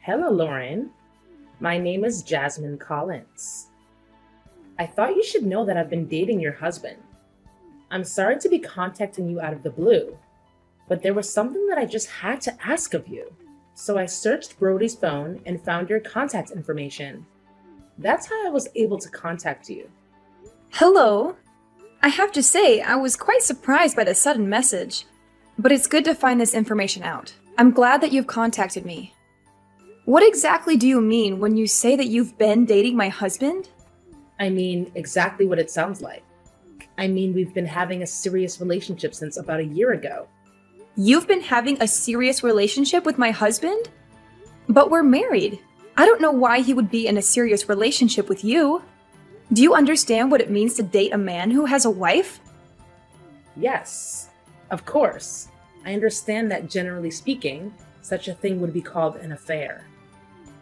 Hello, Lauren. My name is Jasmine Collins. I thought you should know that I've been dating your husband. I'm sorry to be contacting you out of the blue, but there was something that I just had to ask of you. So I searched Brody's phone and found your contact information. That's how I was able to contact you. Hello. I have to say, I was quite surprised by the sudden message, but it's good to find this information out. I'm glad that you've contacted me. What exactly do you mean when you say that you've been dating my husband? I mean, exactly what it sounds like. I mean, we've been having a serious relationship since about a year ago. You've been having a serious relationship with my husband? But we're married. I don't know why he would be in a serious relationship with you. Do you understand what it means to date a man who has a wife? Yes, of course. I understand that generally speaking, such a thing would be called an affair.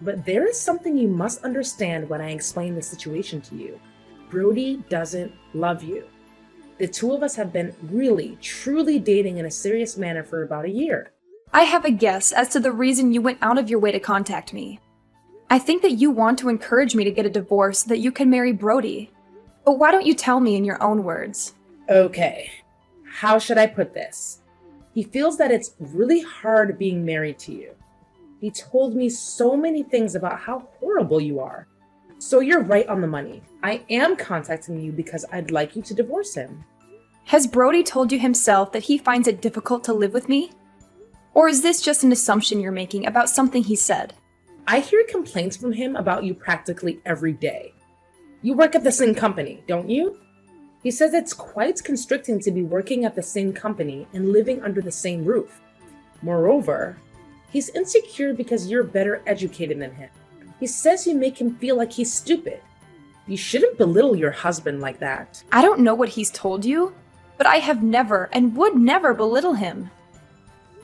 But there is something you must understand when I explain the situation to you. Brody doesn't love you. The two of us have been really, truly dating in a serious manner for about a year. I have a guess as to the reason you went out of your way to contact me. I think that you want to encourage me to get a divorce so that you can marry Brody. But why don't you tell me in your own words? Okay, how should I put this? He feels that it's really hard being married to you. He told me so many things about how horrible you are. So you're right on the money. I am contacting you because I'd like you to divorce him. Has Brody told you himself that he finds it difficult to live with me? Or is this just an assumption you're making about something he said? I hear complaints from him about you practically every day. You work at the same company, don't you? He says it's quite constricting to be working at the same company and living under the same roof. Moreover, he's insecure because you're better educated than him. He says you make him feel like he's stupid. You shouldn't belittle your husband like that. I don't know what he's told you, but I have never and would never belittle him.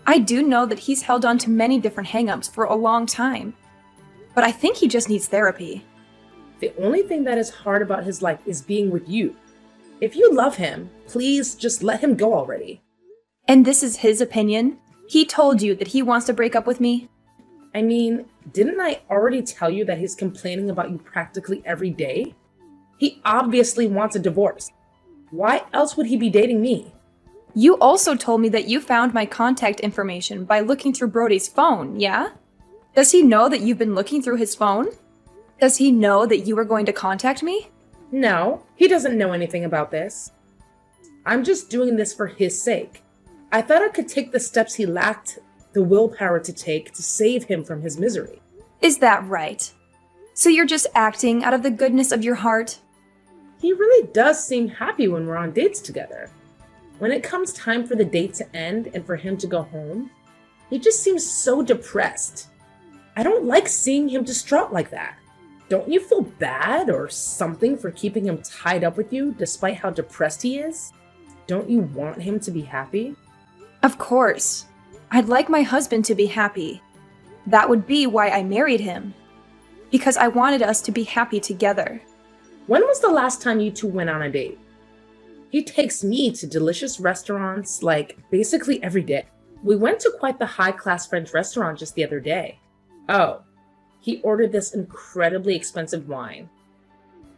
I do know that he's held on to many different hang-ups for a long time, but I think he just needs therapy. The only thing that is hard about his life is being with you. If you love him, please just let him go already. And this is his opinion? He told you that he wants to break up with me? I mean, didn't I already tell you that he's complaining about you practically every day? He obviously wants a divorce. Why else would he be dating me? You also told me that you found my contact information by looking through Brody's phone, yeah? Does he know that you've been looking through his phone? Does he know that you were going to contact me? No, he doesn't know anything about this. I'm just doing this for his sake. I thought I could take the steps he lacked the willpower to take to save him from his misery. Is that right? So you're just acting out of the goodness of your heart? He really does seem happy when we're on dates together. When it comes time for the date to end and for him to go home, he just seems so depressed. I don't like seeing him distraught like that. Don't you feel bad or something for keeping him tied up with you despite how depressed he is? Don't you want him to be happy? Of course. I'd like my husband to be happy. That would be why I married him. Because I wanted us to be happy together. When was the last time you two went on a date? He takes me to delicious restaurants like basically every day. We went to quite the high-class French restaurant just the other day. Oh, he ordered this incredibly expensive wine.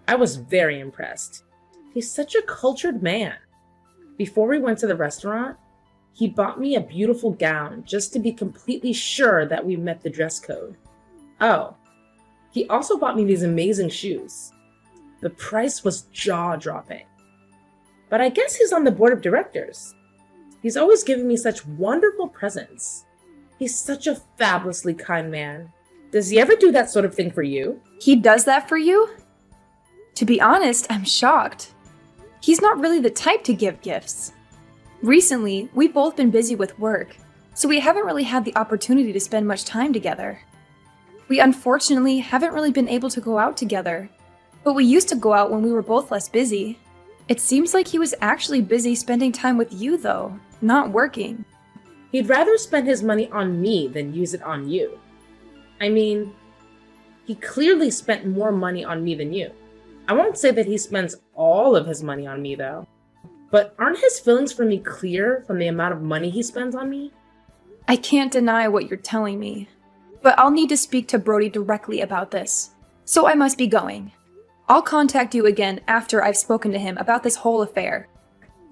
I was very impressed. He's such a cultured man. Before we went to the restaurant, he bought me a beautiful gown just to be completely sure that we met the dress code. Oh, he also bought me these amazing shoes. The price was jaw-dropping. But I guess he's on the board of directors. He's always giving me such wonderful presents. He's such a fabulously kind man. Does he ever do that sort of thing for you? He does that for you? To be honest, I'm shocked. He's not really the type to give gifts. Recently, we've both been busy with work, so we haven't really had the opportunity to spend much time together. We unfortunately haven't really been able to go out together, but we used to go out when we were both less busy. It seems like he was actually busy spending time with you, though, not working. He'd rather spend his money on me than use it on you. I mean, he clearly spent more money on me than you. I won't say that he spends all of his money on me, though. But aren't his feelings for me clear from the amount of money he spends on me? I can't deny what you're telling me. but I'll need to speak to Brody directly about this. So I must be going. I'll contact you again after I've spoken to him about this whole affair.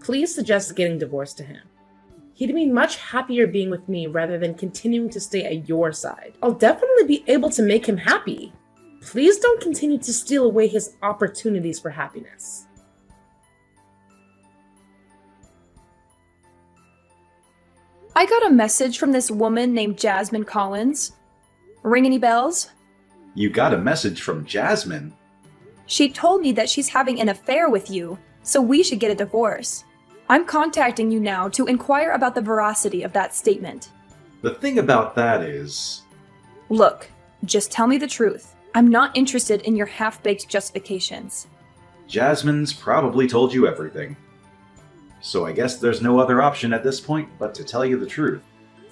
Please suggest getting divorced to him. He'd be much happier being with me rather than continuing to stay at your side. I'll definitely be able to make him happy. Please don't continue to steal away his opportunities for happiness. I got a message from this woman named Jasmine Collins. Ring any bells? You got a message from Jasmine? She told me that she's having an affair with you, so we should get a divorce. I'm contacting you now to inquire about the veracity of that statement. The thing about that is... Look, just tell me the truth. I'm not interested in your half-baked justifications. Jasmine's probably told you everything. So I guess there's no other option at this point but to tell you the truth.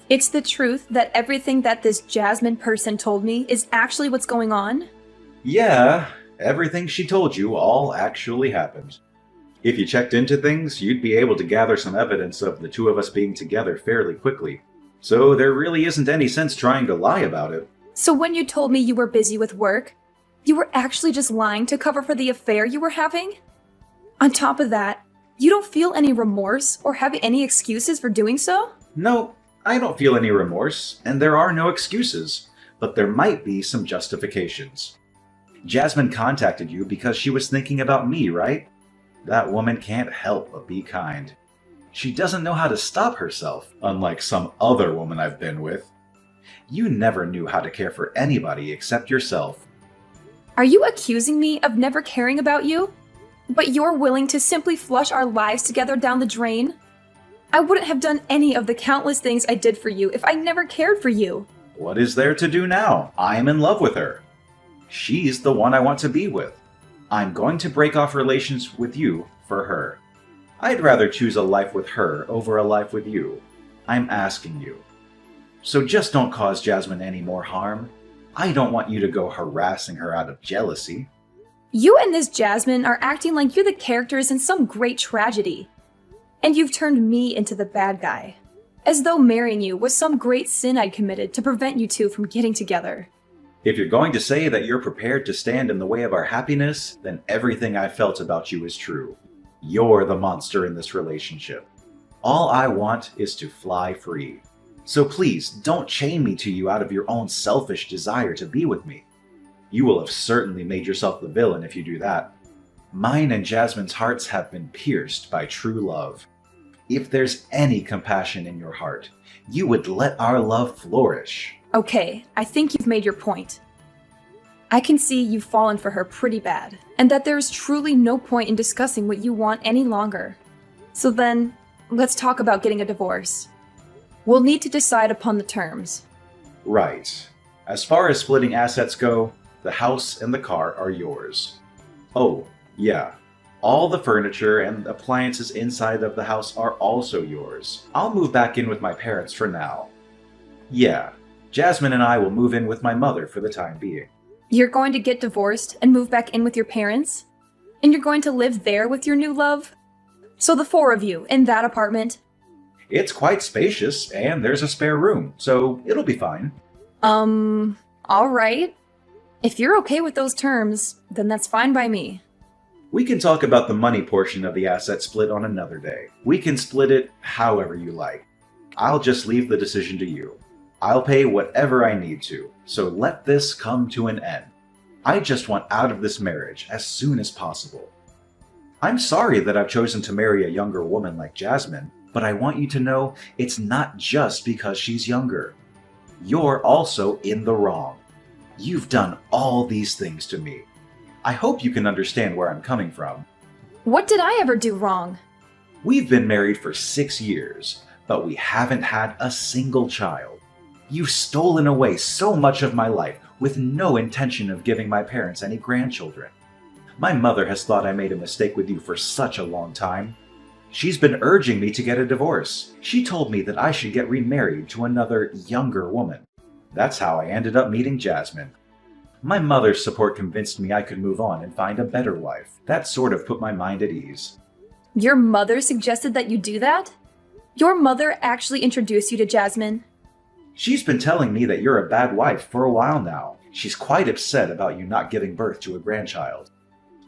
It's the truth that everything that this Jasmine person told me is actually what's going on? Yeah, everything she told you all actually happened. If you checked into things, you'd be able to gather some evidence of the two of us being together fairly quickly. So there really isn't any sense trying to lie about it. So when you told me you were busy with work, you were actually just lying to cover for the affair you were having? On top of that, you don't feel any remorse or have any excuses for doing so? No, I don't feel any remorse, and there are no excuses, but there might be some justifications. Jasmine contacted you because she was thinking about me, right? That woman can't help but be kind. She doesn't know how to stop herself, unlike some other woman I've been with. You never knew how to care for anybody except yourself. Are you accusing me of never caring about you? But you're willing to simply flush our lives together down the drain? I wouldn't have done any of the countless things I did for you if I never cared for you. What is there to do now? I'm in love with her. She's the one I want to be with. I'm going to break off relations with you for her. I'd rather choose a life with her over a life with you. I'm asking you. So just don't cause Jasmine any more harm. I don't want you to go harassing her out of jealousy. You and this Jasmine are acting like you're the characters in some great tragedy. And you've turned me into the bad guy. As though marrying you was some great sin I'd committed to prevent you two from getting together. If you're going to say that you're prepared to stand in the way of our happiness, then everything I felt about you is true. You're the monster in this relationship. All I want is to fly free. So please, don't chain me to you out of your own selfish desire to be with me. You will have certainly made yourself the villain if you do that. Mine and Jasmine's hearts have been pierced by true love. If there's any compassion in your heart, you would let our love flourish. Okay, I think you've made your point. I can see you've fallen for her pretty bad, and that there's truly no point in discussing what you want any longer. So then, let's talk about getting a divorce. We'll need to decide upon the terms. Right. As far as splitting assets go, the house and the car are yours. Oh, yeah. All the furniture and appliances inside of the house are also yours. I'll move back in with my parents for now. Yeah, Jasmine and I will move in with my mother for the time being. You're going to get divorced and move back in with your parents? And you're going to live there with your new love? So the four of you in that apartment? It's quite spacious, and there's a spare room, so it'll be fine. Alright. If you're okay with those terms, then that's fine by me. We can talk about the money portion of the asset split on another day. We can split it however you like. I'll just leave the decision to you. I'll pay whatever I need to, so let this come to an end. I just want out of this marriage as soon as possible. I'm sorry that I've chosen to marry a younger woman like Jasmine, but I want you to know it's not just because she's younger. You're also in the wrong. You've done all these things to me. I hope you can understand where I'm coming from. What did I ever do wrong? We've been married for 6 years, but we haven't had a single child. You've stolen away so much of my life with no intention of giving my parents any grandchildren. My mother has thought I made a mistake with you for such a long time. She's been urging me to get a divorce. She told me that I should get remarried to another younger woman. That's how I ended up meeting Jasmine. My mother's support convinced me I could move on and find a better wife. That sort of put my mind at ease. Your mother suggested that you do that? Your mother actually introduced you to Jasmine? She's been telling me that you're a bad wife for a while now. She's quite upset about you not giving birth to a grandchild.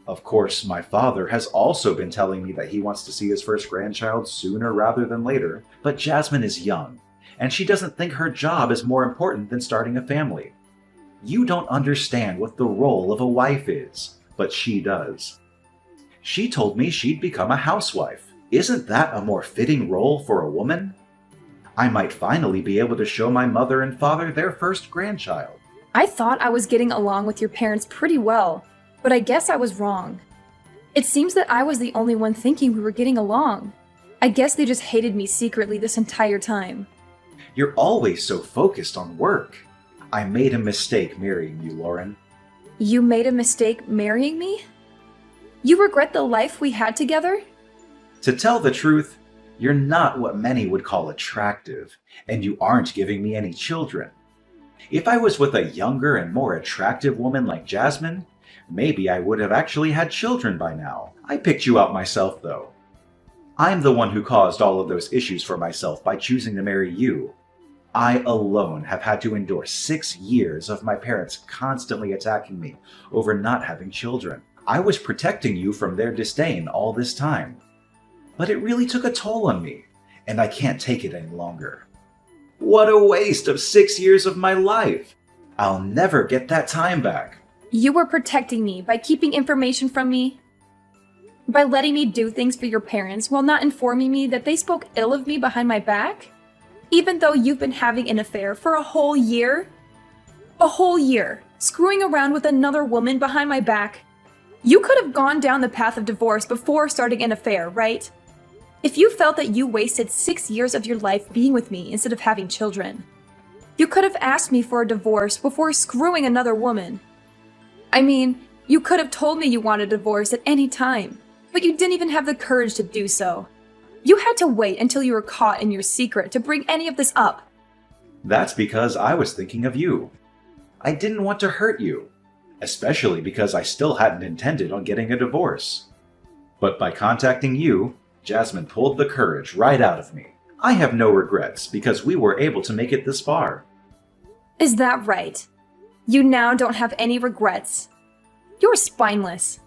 Of course, my father has also been telling me that he wants to see his first grandchild sooner rather than later, but Jasmine is young, and she doesn't think her job is more important than starting a family. You don't understand what the role of a wife is, but she does. She told me she'd become a housewife. Isn't that a more fitting role for a woman? I might finally be able to show my mother and father their first grandchild. I thought I was getting along with your parents pretty well, but I guess I was wrong. It seems that I was the only one thinking we were getting along. I guess they just hated me secretly this entire time. You're always so focused on work. I made a mistake marrying you, Lauren. You made a mistake marrying me? You regret the life we had together? To tell the truth, you're not what many would call attractive, and you aren't giving me any children. If I was with a younger and more attractive woman like Jasmine, maybe I would have actually had children by now. I picked you out myself, though. I'm the one who caused all of those issues for myself by choosing to marry you. I alone have had to endure 6 years of my parents constantly attacking me over not having children. I was protecting you from their disdain all this time. But it really took a toll on me, and I can't take it any longer. What a waste of 6 years of my life! I'll never get that time back. You were protecting me by keeping information from me? By letting me do things for your parents while not informing me that they spoke ill of me behind my back? Even though you've been having an affair for a whole year? A whole year, screwing around with another woman behind my back? You could have gone down the path of divorce before starting an affair, right? If you felt that you wasted 6 years of your life being with me instead of having children, you could have asked me for a divorce before screwing another woman. I mean, you could have told me you wanted a divorce at any time, but you didn't even have the courage to do so. You had to wait until you were caught in your secret to bring any of this up. That's because I was thinking of you. I didn't want to hurt you, especially because I still hadn't intended on getting a divorce. But by contacting you, Jasmine pulled the courage right out of me. I have no regrets because we were able to make it this far. Is that right? You now don't have any regrets. You're spineless.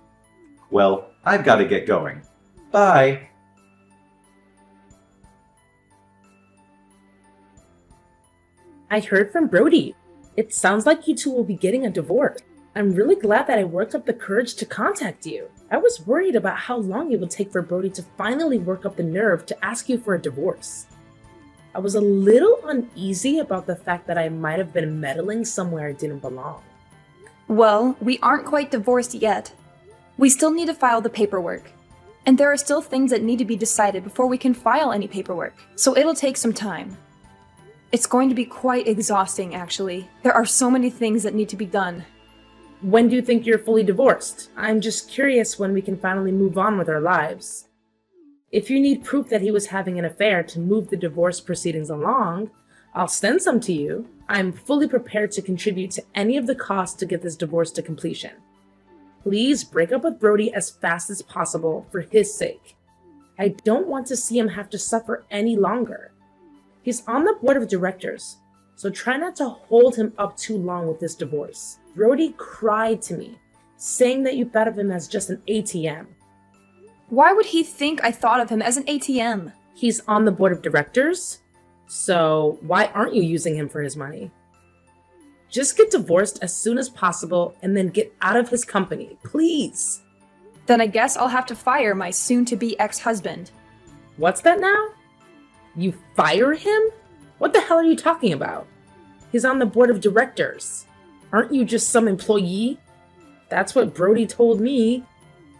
Well, I've got to get going. Bye! I heard from Brody. It sounds like you two will be getting a divorce. I'm really glad that I worked up the courage to contact you. I was worried about how long it would take for Brody to finally work up the nerve to ask you for a divorce. I was a little uneasy about the fact that I might have been meddling somewhere I didn't belong. Well, we aren't quite divorced yet. We still need to file the paperwork. And there are still things that need to be decided before we can file any paperwork, so it'll take some time. It's going to be quite exhausting, actually. There are so many things that need to be done. When do you think you're fully divorced? I'm just curious when we can finally move on with our lives. If you need proof that he was having an affair to move the divorce proceedings along, I'll send some to you. I'm fully prepared to contribute to any of the costs to get this divorce to completion. Please break up with Brody as fast as possible for his sake. I don't want to see him have to suffer any longer. He's on the board of directors, so try not to hold him up too long with this divorce. Brody cried to me, saying that you thought of him as just an ATM. Why would he think I thought of him as an ATM? He's on the board of directors, so why aren't you using him for his money? Just get divorced as soon as possible and then get out of his company, please. Then I guess I'll have to fire my soon-to-be ex-husband. What's that now? You fire him? What the hell are you talking about? He's on the board of directors. Aren't you just some employee? That's what Brody told me.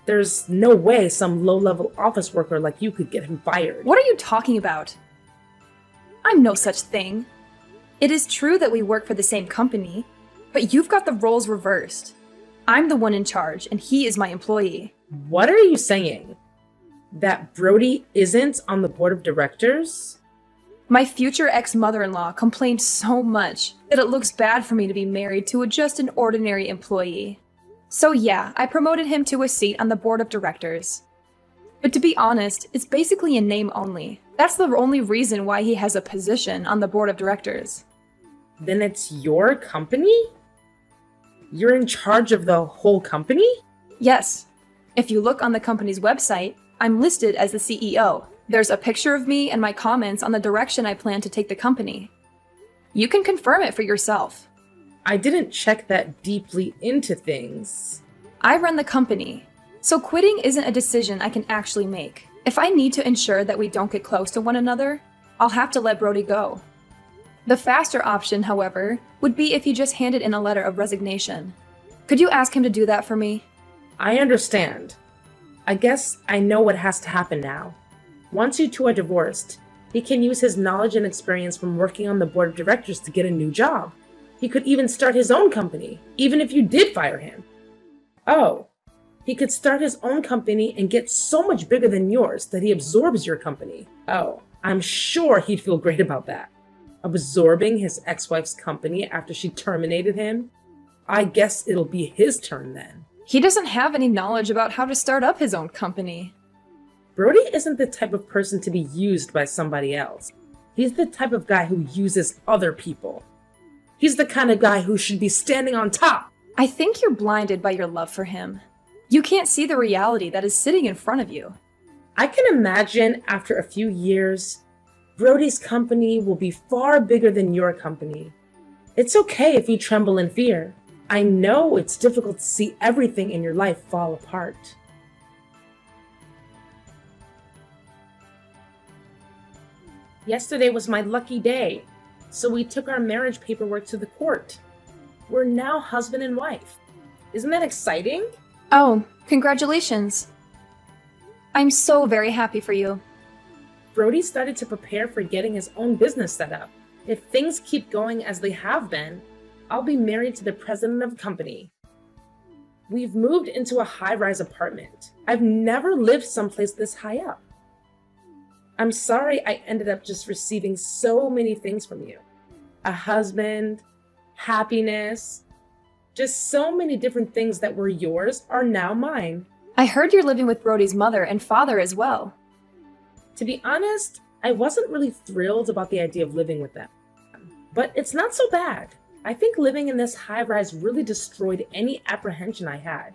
There's no way some low-level office worker like you could get him fired. What are you talking about? I'm no such thing. It is true that we work for the same company, but you've got the roles reversed. I'm the one in charge, and he is my employee. What are you saying? That Brody isn't on the board of directors? My future ex-mother-in-law complained so much that it looks bad for me to be married to just an ordinary employee. So yeah, I promoted him to a seat on the board of directors. But to be honest, it's basically a name only. That's the only reason why he has a position on the board of directors. Then it's your company? You're in charge of the whole company? Yes. If you look on the company's website, I'm listed as the CEO. There's a picture of me and my comments on the direction I plan to take the company. You can confirm it for yourself. I didn't check that deeply into things. I run the company, so quitting isn't a decision I can actually make. If I need to ensure that we don't get close to one another, I'll have to let Brody go. The faster option, however, would be if he just handed in a letter of resignation. Could you ask him to do that for me? I understand. I guess I know what has to happen now. Once you two are divorced, he can use his knowledge and experience from working on the board of directors to get a new job. He could even start his own company, even if you did fire him. Oh, he could start his own company and get so much bigger than yours that he absorbs your company. Oh, I'm sure he'd feel great about that. Absorbing his ex-wife's company after she terminated him? I guess it'll be his turn then. He doesn't have any knowledge about how to start up his own company. Brody isn't the type of person to be used by somebody else. He's the type of guy who uses other people. He's the kind of guy who should be standing on top. I think you're blinded by your love for him. You can't see the reality that is sitting in front of you. I can imagine after a few years, Brody's company will be far bigger than your company. It's okay if you tremble in fear. I know it's difficult to see everything in your life fall apart. Yesterday was my lucky day, so we took our marriage paperwork to the court. We're now husband and wife. Isn't that exciting? Oh, congratulations. I'm so very happy for you. Brody started to prepare for getting his own business set up. If things keep going as they have been, I'll be married to the president of a company. We've moved into a high-rise apartment. I've never lived someplace this high up. I'm sorry I ended up just receiving so many things from you. A husband, happiness, just so many different things that were yours are now mine. I heard you're living with Brody's mother and father as well. To be honest, I wasn't really thrilled about the idea of living with them. But it's not so bad. I think living in this high-rise really destroyed any apprehension I had.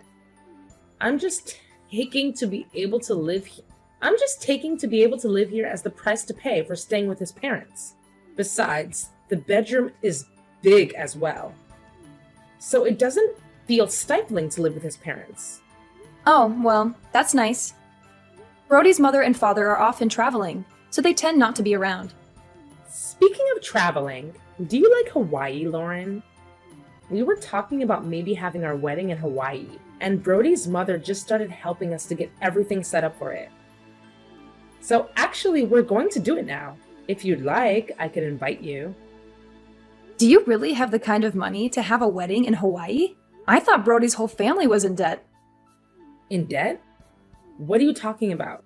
I'm just taking to be able to live here. As the price to pay for staying with his parents. Besides, the bedroom is big as well. So it doesn't feel stifling to live with his parents. Oh, well, that's nice. Brody's mother and father are often traveling, so they tend not to be around. Speaking of traveling, do you like Hawaii, Lauren? We were talking about maybe having our wedding in Hawaii, and Brody's mother just started helping us to get everything set up for it. So actually, we're going to do it now. If you'd like, I could invite you. Do you really have the kind of money to have a wedding in Hawaii? I thought Brody's whole family was in debt. In debt? What are you talking about?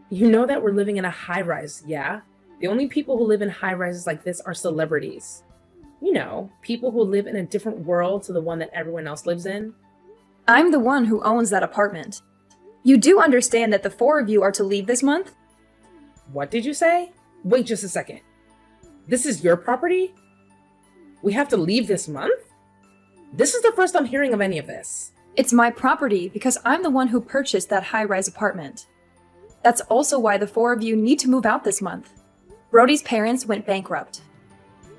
You know that we're living in a high-rise, yeah? The only people who live in high-rises like this are celebrities. You know, people who live in a different world to the one that everyone else lives in. I'm the one who owns that apartment. You do understand that the four of you are to leave this month? What did you say? Wait just a second. This is your property? We have to leave this month? This is the first I'm hearing of any of this. It's my property because I'm the one who purchased that high-rise apartment. That's also why the four of you need to move out this month. Brody's parents went bankrupt.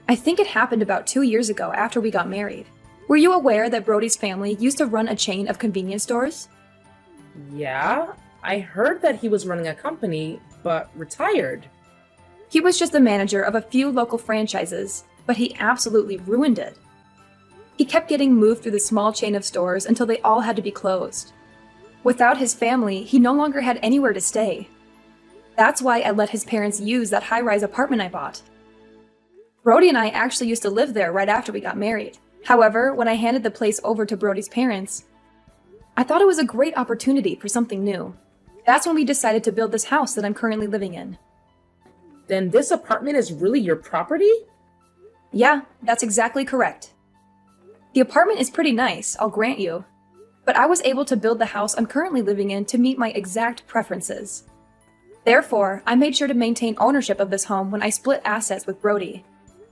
I think it happened about 2 years ago after we got married. Were you aware that Brody's family used to run a chain of convenience stores? Yeah, I heard that he was running a company, but retired. He was just the manager of a few local franchises, but he absolutely ruined it. He kept getting moved through the small chain of stores until they all had to be closed. Without his family, he no longer had anywhere to stay. That's why I let his parents use that high-rise apartment I bought. Brody and I actually used to live there right after we got married. However, when I handed the place over to Brody's parents, I thought it was a great opportunity for something new. That's when we decided to build this house that I'm currently living in. Then this apartment is really your property? Yeah, that's exactly correct. The apartment is pretty nice, I'll grant you. But I was able to build the house I'm currently living in to meet my exact preferences. Therefore, I made sure to maintain ownership of this home when I split assets with Brody.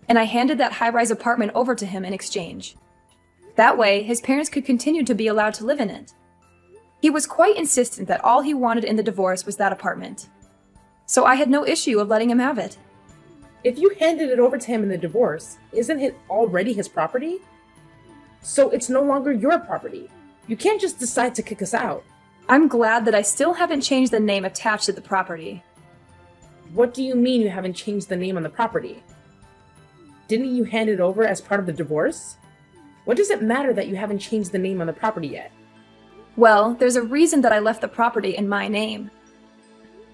and I handed that high-rise apartment over to him in exchange. That way, his parents could continue to be allowed to live in it. He was quite insistent that all he wanted in the divorce was that apartment. So I had no issue of letting him have it. If you handed it over to him in the divorce, isn't it already his property? So it's no longer your property. You can't just decide to kick us out. I'm glad that I still haven't changed the name attached to the property. What do you mean you haven't changed the name on the property? Didn't you hand it over as part of the divorce? What does it matter that you haven't changed the name on the property yet? Well, there's a reason that I left the property in my name.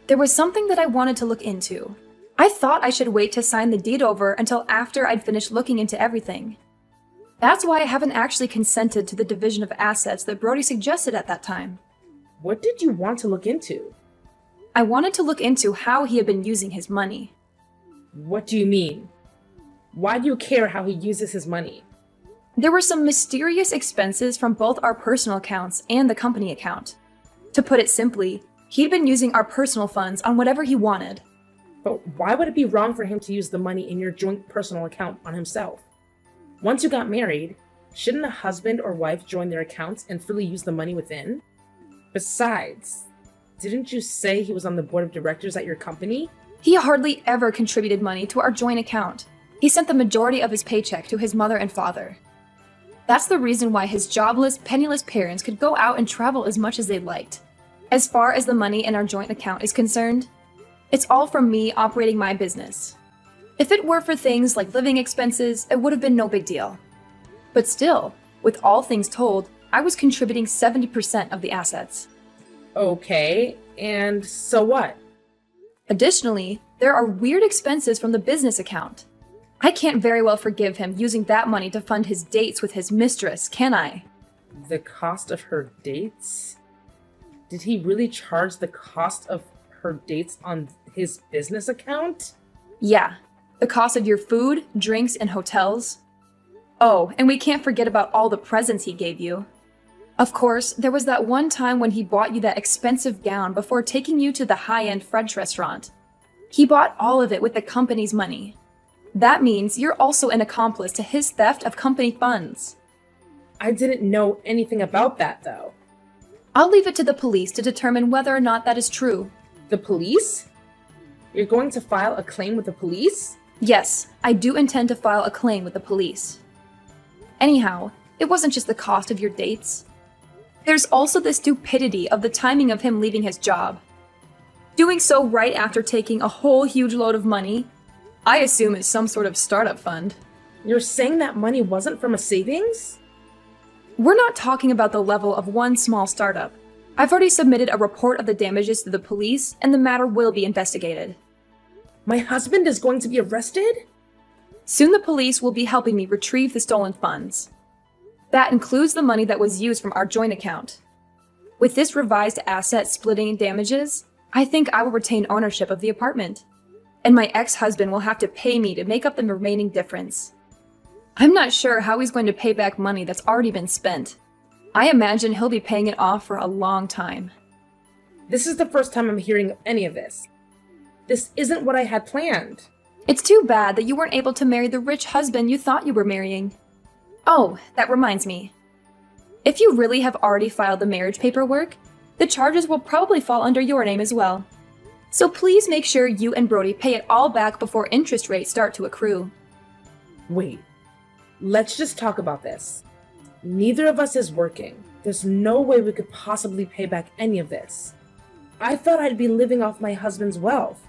There was something that I wanted to look into. I thought I should wait to sign the deed over until after I'd finished looking into everything. That's why I haven't actually consented to the division of assets that Brody suggested at that time. What did you want to look into? I wanted to look into how he had been using his money. What do you mean? Why do you care how he uses his money? There were some mysterious expenses from both our personal accounts and the company account. To put it simply, he'd been using our personal funds on whatever he wanted. But why would it be wrong for him to use the money in your joint personal account on himself? Once you got married, shouldn't a husband or wife join their accounts and freely use the money within? Besides, didn't you say he was on the board of directors at your company? He hardly ever contributed money to our joint account. He sent the majority of his paycheck to his mother and father. That's the reason why his jobless, penniless parents could go out and travel as much as they liked. As far as the money in our joint account is concerned, it's all from me operating my business. If it were for things like living expenses, it would have been no big deal. But still, with all things told, I was contributing 70% of the assets. Okay, and so what? Additionally, there are weird expenses from the business account. I can't very well forgive him using that money to fund his dates with his mistress, can I? The cost of her dates? Did he really charge the cost of her dates on his business account? Yeah, the cost of your food, drinks, and hotels. Oh, and we can't forget about all the presents he gave you. Of course, there was that one time when he bought you that expensive gown before taking you to the high-end French restaurant. He bought all of it with the company's money. That means you're also an accomplice to his theft of company funds. I didn't know anything about that, though. I'll leave it to the police to determine whether or not that is true. The police? You're going to file a claim with the police? Yes, I do intend to file a claim with the police. Anyhow, it wasn't just the cost of your dates. There's also the stupidity of the timing of him leaving his job. Doing so right after taking a whole huge load of money, I assume it's some sort of startup fund. You're saying that money wasn't from a savings? We're not talking about the level of one small startup. I've already submitted a report of the damages to the police, and the matter will be investigated. My husband is going to be arrested? Soon the police will be helping me retrieve the stolen funds. That includes the money that was used from our joint account. With this revised asset splitting and damages, I think I will retain ownership of the apartment. And my ex-husband will have to pay me to make up the remaining difference. I'm not sure how he's going to pay back money that's already been spent. I imagine he'll be paying it off for a long time. This is the first time I'm hearing of any of this. This isn't what I had planned. It's too bad that you weren't able to marry the rich husband you thought you were marrying. Oh, that reminds me. If you really have already filed the marriage paperwork, the charges will probably fall under your name as well. So please make sure you and Brody pay it all back before interest rates start to accrue. Wait, let's just talk about this. Neither of us is working. There's no way we could possibly pay back any of this. I thought I'd be living off my husband's wealth,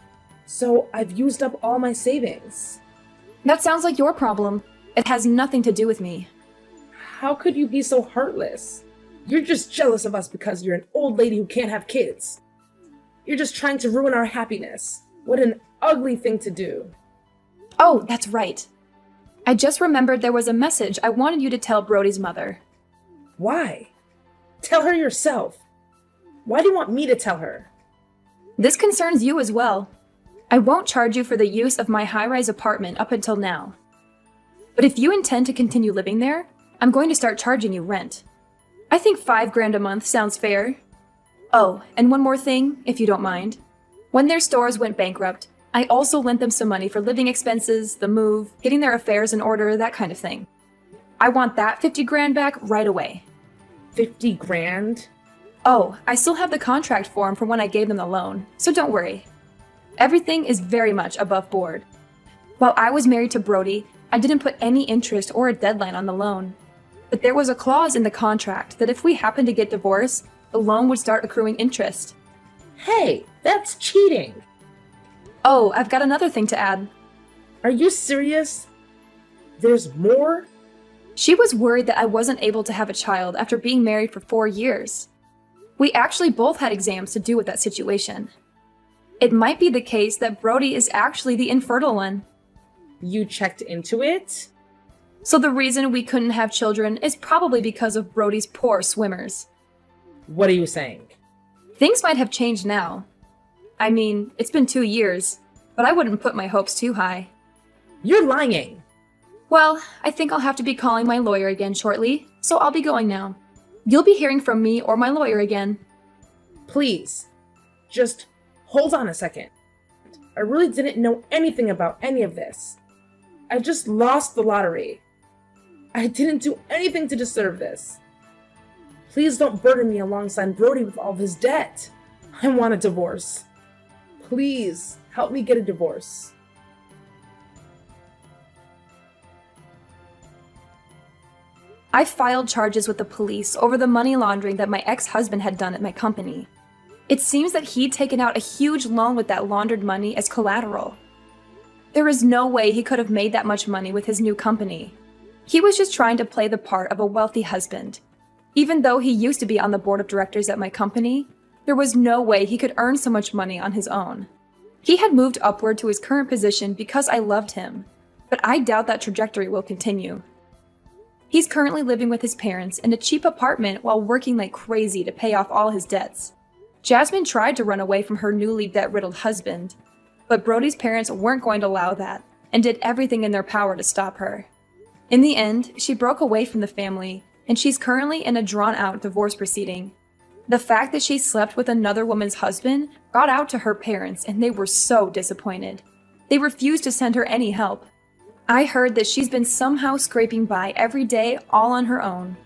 so I've used up all my savings. That sounds like your problem. It has nothing to do with me. How could you be so heartless? You're just jealous of us because you're an old lady who can't have kids. You're just trying to ruin our happiness. What an ugly thing to do. Oh, that's right. I just remembered there was a message I wanted you to tell Brody's mother. Why? Tell her yourself. Why do you want me to tell her? This concerns you as well. I won't charge you for the use of my high-rise apartment up until now. But if you intend to continue living there, I'm going to start charging you rent. I think $5,000 a month sounds fair. Oh, and one more thing, if you don't mind. When their stores went bankrupt, I also lent them some money for living expenses, the move, getting their affairs in order, that kind of thing. I want that 50 grand back right away. 50 grand? Oh, I still have the contract form from when I gave them the loan, so don't worry. Everything is very much above board. While I was married to Brody, I didn't put any interest or a deadline on the loan. But there was a clause in the contract that if we happened to get divorced, the loan would start accruing interest. Hey, that's cheating. Oh, I've got another thing to add. Are you serious? There's more? She was worried that I wasn't able to have a child after being married for 4 years. We actually both had exams to do with that situation. It might be the case that Brody is actually the infertile one. You checked into it? So the reason we couldn't have children is probably because of Brody's poor swimmers. What are you saying? Things might have changed now. I mean, it's been 2 years, but I wouldn't put my hopes too high. You're lying. Well, I think I'll have to be calling my lawyer again shortly, so I'll be going now. You'll be hearing from me or my lawyer again. Please, just hold on a second. I really didn't know anything about any of this. I just lost the lottery. I didn't do anything to deserve this. Please don't burden me alongside Brody with all of his debt. I want a divorce. Please, help me get a divorce. I filed charges with the police over the money laundering that my ex-husband had done at my company. It seems that he'd taken out a huge loan with that laundered money as collateral. There is no way he could have made that much money with his new company. He was just trying to play the part of a wealthy husband. Even though he used to be on the board of directors at my company, there was no way he could earn so much money on his own. He had moved upward to his current position because I loved him, but I doubt that trajectory will continue. He's currently living with his parents in a cheap apartment while working like crazy to pay off all his debts. Jasmine tried to run away from her newly debt-riddled husband, but Brody's parents weren't going to allow that and did everything in their power to stop her. In the end, she broke away from the family, and she's currently in a drawn-out divorce proceeding. The fact that she slept with another woman's husband got out to her parents, and they were so disappointed. They refused to send her any help. I heard that she's been somehow scraping by every day all on her own.